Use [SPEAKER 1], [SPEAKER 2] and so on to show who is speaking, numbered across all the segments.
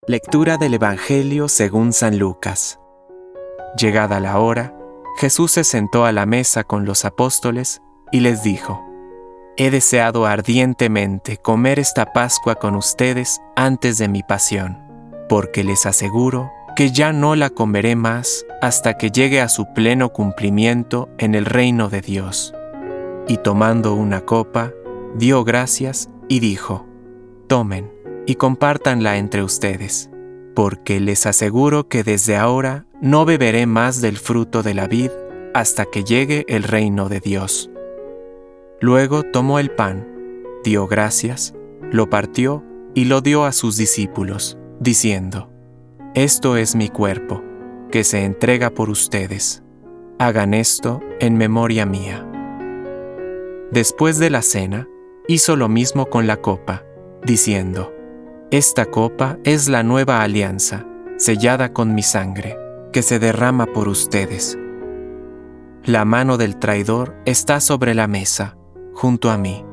[SPEAKER 1] Lectura del Evangelio según San Lucas. Llegada la hora, Jesús se sentó a la mesa con los apóstoles y les dijo: He deseado ardientemente comer esta Pascua con ustedes antes de mi pasión, porque les aseguro que ya no la comeré más hasta que llegue a su pleno cumplimiento en el reino de Dios. Y tomando una copa, dio gracias y dijo: Tomen y compártanla entre ustedes, porque les aseguro que desde ahora no beberé más del fruto de la vid hasta que llegue el reino de Dios. Luego tomó el pan, dio gracias, lo partió y lo dio a sus discípulos, diciendo: Esto es mi cuerpo, que se entrega por ustedes. Hagan esto en memoria mía. Después de la cena, hizo lo mismo con la copa, diciendo: Esta copa es la nueva alianza, sellada con mi sangre, que se derrama por ustedes. La mano del traidor está sobre la mesa, junto a mí,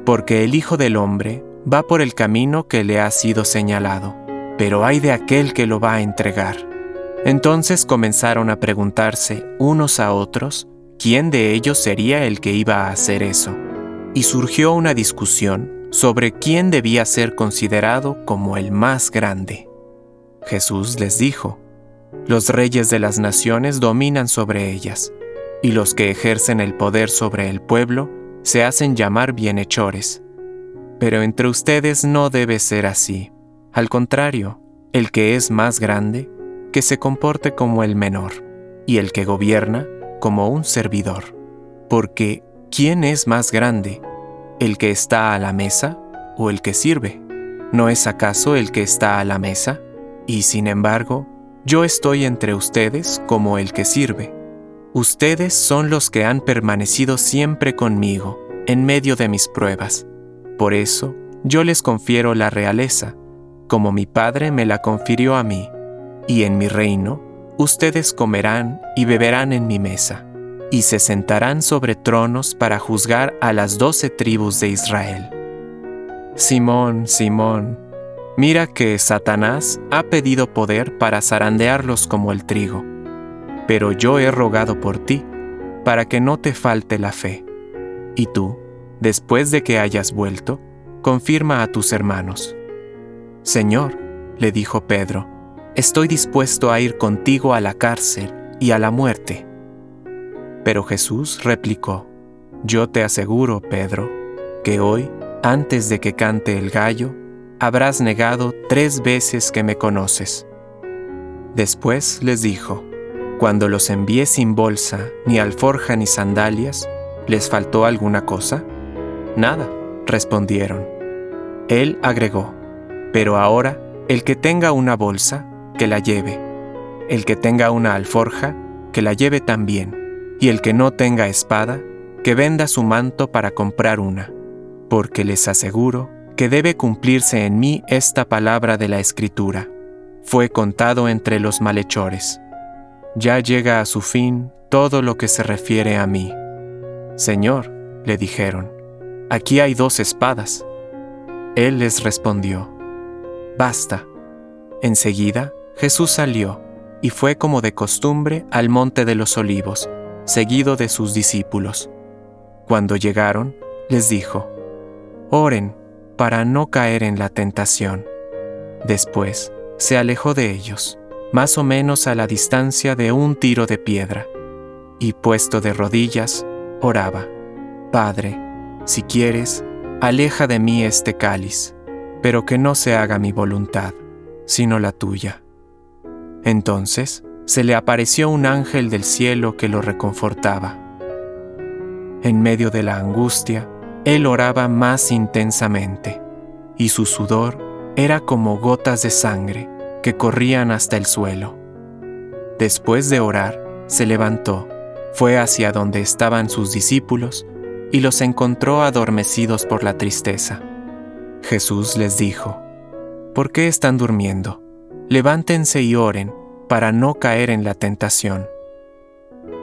[SPEAKER 1] porque el Hijo del Hombre va por el camino que le ha sido señalado, pero ay de aquel que lo va a entregar. Entonces comenzaron a preguntarse unos a otros quién de ellos sería el que iba a hacer eso, y surgió una discusión sobre quién debía ser considerado como el más grande. Jesús les dijo: Los reyes de las naciones dominan sobre ellas, y los que ejercen el poder sobre el pueblo se hacen llamar bienhechores. Pero entre ustedes no debe ser así. Al contrario, el que es más grande, que se comporte como el menor, y el que gobierna como un servidor. Porque, ¿quién es más grande? ¿El que está a la mesa o el que sirve? ¿No es acaso el que está a la mesa? Y sin embargo, yo estoy entre ustedes como el que sirve. Ustedes son los que han permanecido siempre conmigo, en medio de mis pruebas. Por eso, yo les confiero la realeza, como mi Padre me la confirió a mí, y en mi reino, ustedes comerán y beberán en mi mesa, y se sentarán sobre tronos para juzgar a las 12 tribus de Israel. Simón, Simón, mira que Satanás ha pedido poder para zarandearlos como el trigo, pero yo he rogado por ti, para que no te falte la fe. Y tú, después de que hayas vuelto, confirma a tus hermanos. Señor, le dijo Pedro, estoy dispuesto a ir contigo a la cárcel y a la muerte. Pero Jesús replicó: Yo te aseguro, Pedro, que hoy, antes de que cante el gallo, habrás negado 3 veces que me conoces. Después les dijo: Cuando los envié sin bolsa, ni alforja ni sandalias, ¿les faltó alguna cosa? Nada, respondieron. Él agregó: Pero ahora, el que tenga una bolsa, que la lleve. El que tenga una alforja, que la lleve también. Y el que no tenga espada, que venda su manto para comprar una. Porque les aseguro que debe cumplirse en mí esta palabra de la Escritura: Fue contado entre los malhechores. Ya llega a su fin todo lo que se refiere a mí. Señor, le dijeron, aquí hay 2 espadas. Él les respondió: Basta. Enseguida, Jesús salió y fue como de costumbre al monte de los Olivos, seguido de sus discípulos. Cuando llegaron, les dijo: Oren para no caer en la tentación. Después, se alejó de ellos, más o menos a la distancia de un tiro de piedra, y puesto de rodillas, oraba: Padre, si quieres, aleja de mí este cáliz, pero que no se haga mi voluntad, sino la tuya. Entonces, se le apareció un ángel del cielo que lo reconfortaba. En medio de la angustia, él oraba más intensamente, y su sudor era como gotas de sangre que corrían hasta el suelo. Después de orar, se levantó, fue hacia donde estaban sus discípulos y los encontró adormecidos por la tristeza. Jesús les dijo: ¿Por qué están durmiendo? Levántense y oren para no caer en la tentación.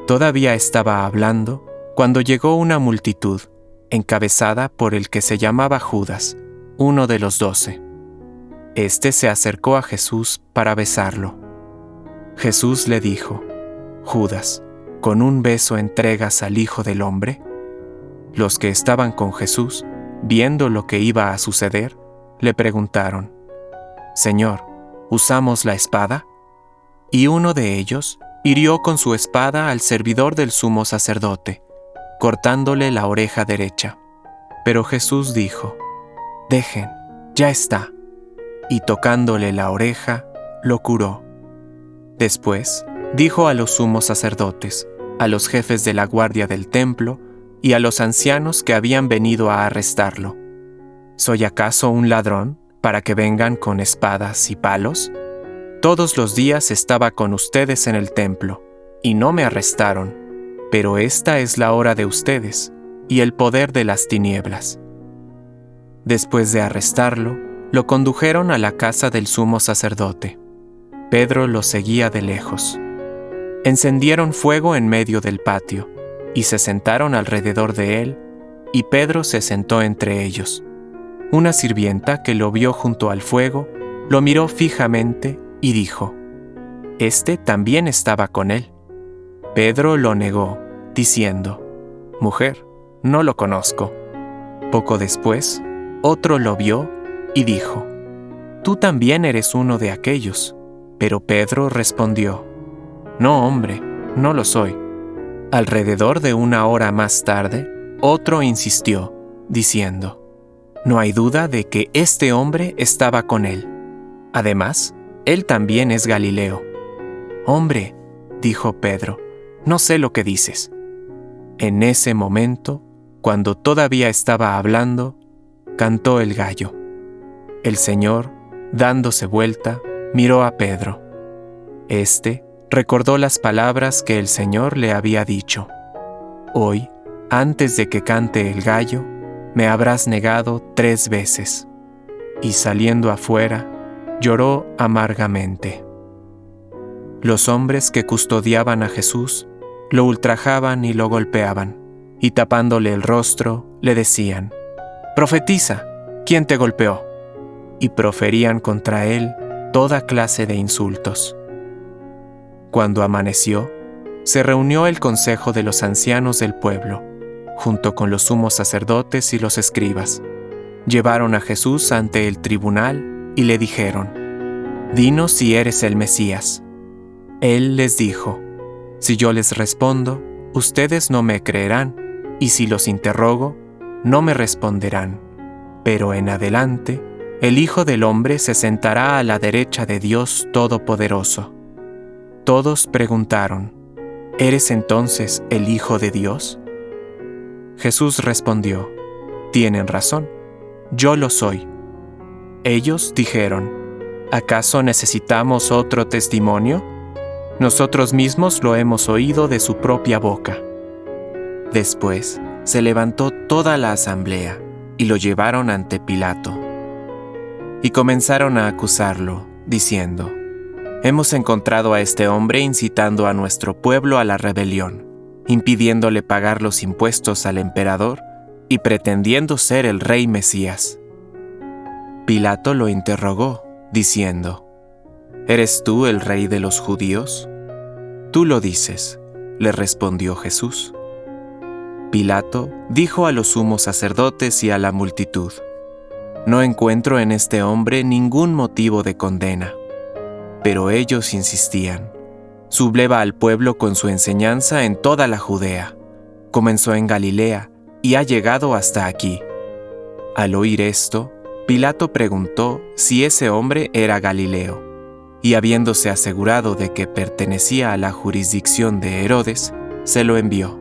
[SPEAKER 1] Todavía estaba hablando cuando llegó una multitud, encabezada por el que se llamaba Judas, uno de los 12. Este se acercó a Jesús para besarlo. Jesús le dijo: Judas, ¿con un beso entregas al Hijo del Hombre? Los que estaban con Jesús, viendo lo que iba a suceder, le preguntaron: Señor, ¿usamos la espada? Y uno de ellos hirió con su espada al servidor del sumo sacerdote, cortándole la oreja derecha. Pero Jesús dijo: Dejen, ya está. Y tocándole la oreja, lo curó. Después dijo a los sumos sacerdotes, a los jefes de la guardia del templo y a los ancianos que habían venido a arrestarlo: ¿Soy acaso un ladrón para que vengan con espadas y palos? Todos los días estaba con ustedes en el templo, y no me arrestaron, pero esta es la hora de ustedes y el poder de las tinieblas. Después de arrestarlo, lo condujeron a la casa del sumo sacerdote. Pedro lo seguía de lejos. Encendieron fuego en medio del patio, y se sentaron alrededor de él, y Pedro se sentó entre ellos. Una sirvienta que lo vio junto al fuego, lo miró fijamente y dijo: Este también estaba con él. Pedro lo negó, diciendo: Mujer, no lo conozco. Poco después, otro lo vio y dijo: Tú también eres uno de aquellos. Pero Pedro respondió: No, hombre, no lo soy. Alrededor de una hora más tarde, otro insistió, diciendo: No hay duda de que este hombre estaba con él. Además, él también es Galileo. Hombre, dijo Pedro, no sé lo que dices. En ese momento, cuando todavía estaba hablando, cantó el gallo. El Señor, dándose vuelta, miró a Pedro. Este recordó las palabras que el Señor le había dicho: Hoy, antes de que cante el gallo, me habrás negado 3 veces. Y saliendo afuera, lloró amargamente. Los hombres que custodiaban a Jesús lo ultrajaban y lo golpeaban, y tapándole el rostro, le decían: Profetiza, ¿quién te golpeó? Y proferían contra él toda clase de insultos. Cuando amaneció, se reunió el consejo de los ancianos del pueblo, junto con los sumos sacerdotes y los escribas. Llevaron a Jesús ante el tribunal y le dijeron: Dinos si eres el Mesías. Él les dijo: Si yo les respondo, ustedes no me creerán, y si los interrogo, no me responderán. Pero en adelante, el Hijo del Hombre se sentará a la derecha de Dios Todopoderoso. Todos preguntaron: ¿Eres entonces el Hijo de Dios? Jesús respondió: Tienen razón, yo lo soy. Ellos dijeron: ¿Acaso necesitamos otro testimonio? Nosotros mismos lo hemos oído de su propia boca. Después se levantó toda la asamblea y lo llevaron ante Pilato. Y comenzaron a acusarlo, diciendo: Hemos encontrado a este hombre incitando a nuestro pueblo a la rebelión, impidiéndole pagar los impuestos al emperador y pretendiendo ser el rey Mesías. Pilato lo interrogó, diciendo: ¿Eres tú el rey de los judíos? Tú lo dices, le respondió Jesús. Pilato dijo a los sumos sacerdotes y a la multitud: No encuentro en este hombre ningún motivo de condena. Pero ellos insistían: Subleva al pueblo con su enseñanza en toda la Judea. Comenzó en Galilea y ha llegado hasta aquí. Al oír esto, Pilato preguntó si ese hombre era Galileo, y habiéndose asegurado de que pertenecía a la jurisdicción de Herodes, se lo envió.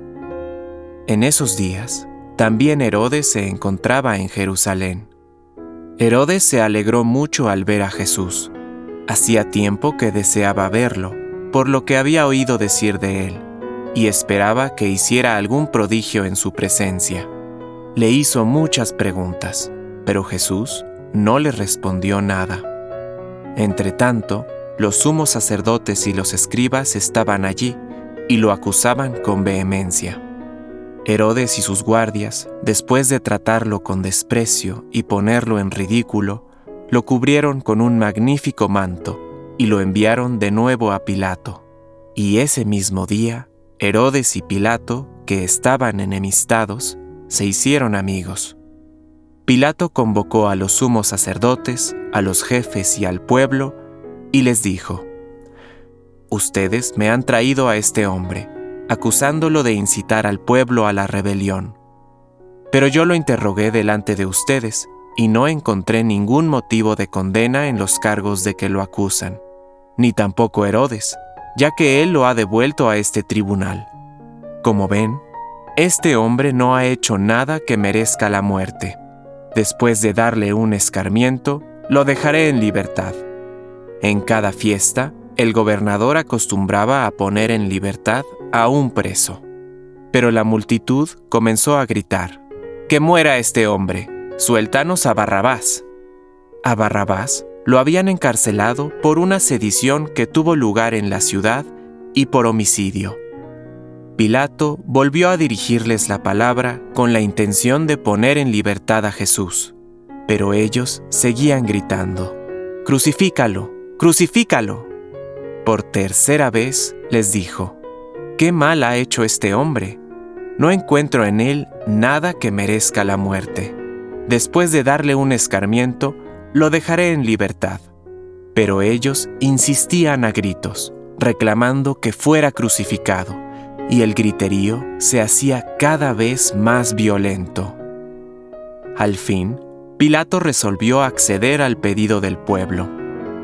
[SPEAKER 1] En esos días, también Herodes se encontraba en Jerusalén. Herodes se alegró mucho al ver a Jesús. Hacía tiempo que deseaba verlo, por lo que había oído decir de él, y esperaba que hiciera algún prodigio en su presencia. Le hizo muchas preguntas, pero Jesús no le respondió nada. Entretanto, los sumos sacerdotes y los escribas estaban allí y lo acusaban con vehemencia. Herodes y sus guardias, después de tratarlo con desprecio y ponerlo en ridículo, lo cubrieron con un magnífico manto y lo enviaron de nuevo a Pilato. Y ese mismo día, Herodes y Pilato, que estaban enemistados, se hicieron amigos. Pilato convocó a los sumos sacerdotes, a los jefes y al pueblo, y les dijo: «Ustedes me han traído a este hombre, acusándolo de incitar al pueblo a la rebelión. Pero yo lo interrogué delante de ustedes, y no encontré ningún motivo de condena en los cargos de que lo acusan, ni tampoco Herodes, ya que él lo ha devuelto a este tribunal. Como ven, este hombre no ha hecho nada que merezca la muerte. Después de darle un escarmiento, lo dejaré en libertad». En cada fiesta, el gobernador acostumbraba a poner en libertad a un preso. Pero la multitud comenzó a gritar: «¡Que muera este hombre! ¡Suéltanos a Barrabás!». A Barrabás lo habían encarcelado por una sedición que tuvo lugar en la ciudad y por homicidio. Pilato volvió a dirigirles la palabra con la intención de poner en libertad a Jesús, pero ellos seguían gritando: «¡Crucifícalo! ¡Crucifícalo!». Por tercera vez les dijo: «¿Qué mal ha hecho este hombre? No encuentro en él nada que merezca la muerte. Después de darle un escarmiento, lo dejaré en libertad». Pero ellos insistían a gritos, reclamando que fuera crucificado, y el griterío se hacía cada vez más violento. Al fin, Pilato resolvió acceder al pedido del pueblo.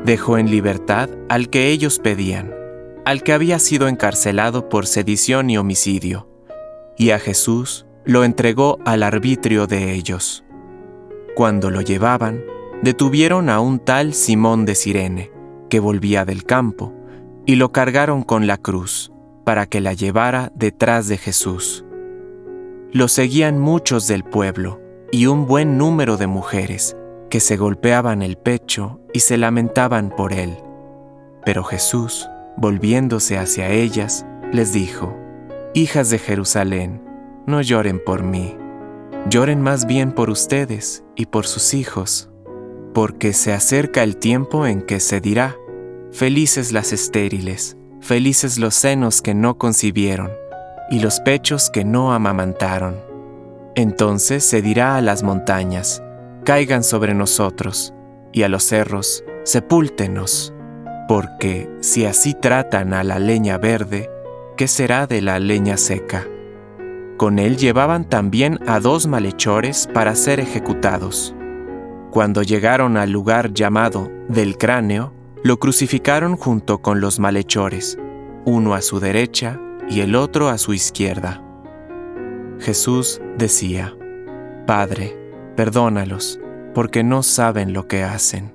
[SPEAKER 1] Dejó en libertad al que ellos pedían, al que había sido encarcelado por sedición y homicidio, y a Jesús lo entregó al arbitrio de ellos. Cuando lo llevaban, detuvieron a un tal Simón de Cirene, que volvía del campo, y lo cargaron con la cruz, para que la llevara detrás de Jesús. Lo seguían muchos del pueblo, y un buen número de mujeres, que se golpeaban el pecho y se lamentaban por él. Pero Jesús, volviéndose hacia ellas, les dijo: «Hijas de Jerusalén, no lloren por mí, lloren más bien por ustedes y por sus hijos, porque se acerca el tiempo en que se dirá: felices las estériles, felices los senos que no concibieron, y los pechos que no amamantaron. Entonces se dirá a las montañas: caigan sobre nosotros, y a los cerros: sepúltenos. Porque si así tratan a la leña verde, ¿qué será de la leña seca?». Con él llevaban también a 2 malhechores para ser ejecutados. Cuando llegaron al lugar llamado del Cráneo, lo crucificaron junto con los malhechores, uno a su derecha y el otro a su izquierda. Jesús decía: «Padre, perdónalos, porque no saben lo que hacen».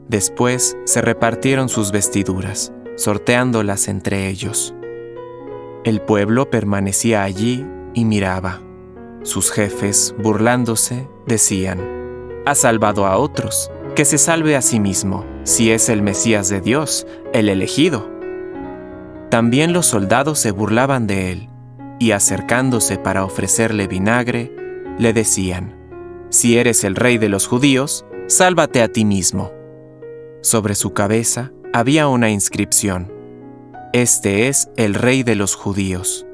[SPEAKER 1] Después se repartieron sus vestiduras, sorteándolas entre ellos. El pueblo permanecía allí y miraba. Sus jefes, burlándose, decían: «Ha salvado a otros, que se salve a sí mismo, si es el Mesías de Dios, el elegido». También los soldados se burlaban de él, y acercándose para ofrecerle vinagre, le decían: «Si eres el rey de los judíos, sálvate a ti mismo». Sobre su cabeza había una inscripción: «Este es el rey de los judíos».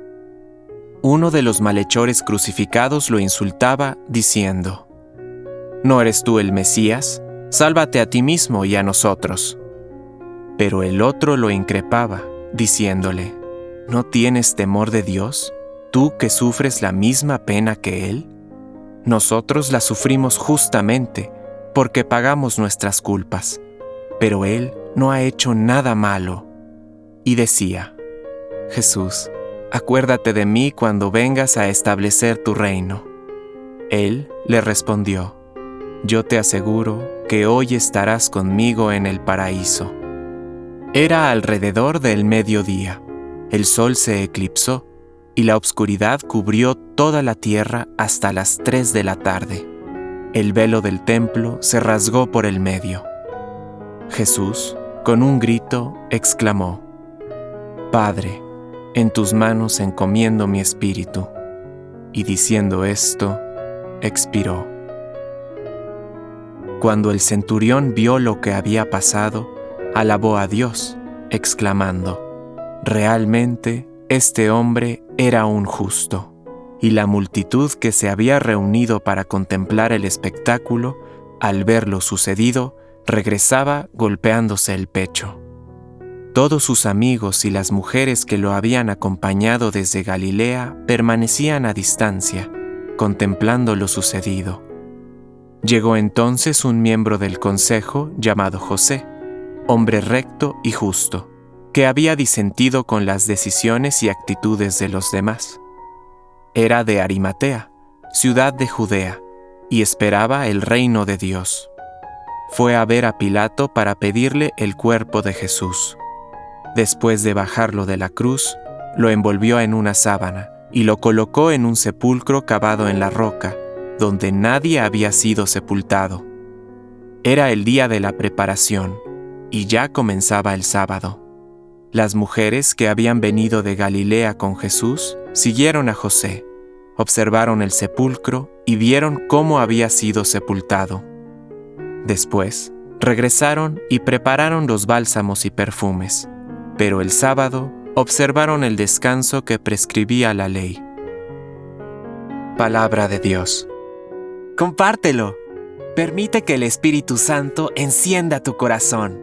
[SPEAKER 1] Uno de los malhechores crucificados lo insultaba, diciendo: «¿No eres tú el Mesías? Sálvate a ti mismo y a nosotros». Pero el otro lo increpaba, diciéndole: «¿No tienes temor de Dios, tú que sufres la misma pena que Él? Nosotros la sufrimos justamente, porque pagamos nuestras culpas, pero Él no ha hecho nada malo». Y decía: «Jesús, acuérdate de mí cuando vengas a establecer tu reino». Él le respondió: «Yo te aseguro que hoy estarás conmigo en el paraíso». Era alrededor del mediodía. El sol se eclipsó, y la obscuridad cubrió toda la tierra hasta las 3 de la tarde. El velo del templo se rasgó por el medio. Jesús, con un grito, exclamó: «Padre, en tus manos encomiendo mi espíritu». Y diciendo esto, expiró. Cuando el centurión vio lo que había pasado, alabó a Dios, exclamando: «Realmente, este hombre era un justo». Y la multitud que se había reunido para contemplar el espectáculo, al ver lo sucedido, regresaba golpeándose el pecho. Todos sus amigos y las mujeres que lo habían acompañado desde Galilea permanecían a distancia, contemplando lo sucedido. Llegó entonces un miembro del consejo llamado José, hombre recto y justo, que había disentido con las decisiones y actitudes de los demás. Era de Arimatea, ciudad de Judea, y esperaba el reino de Dios. Fue a ver a Pilato para pedirle el cuerpo de Jesús. Después de bajarlo de la cruz, lo envolvió en una sábana y lo colocó en un sepulcro cavado en la roca, donde nadie había sido sepultado. Era el día de la preparación, y ya comenzaba el sábado. Las mujeres que habían venido de Galilea con Jesús siguieron a José, observaron el sepulcro y vieron cómo había sido sepultado. Después, regresaron y prepararon los bálsamos y perfumes, pero el sábado observaron el descanso que prescribía la ley. Palabra de Dios. Compártelo. Permite que el Espíritu Santo encienda tu corazón.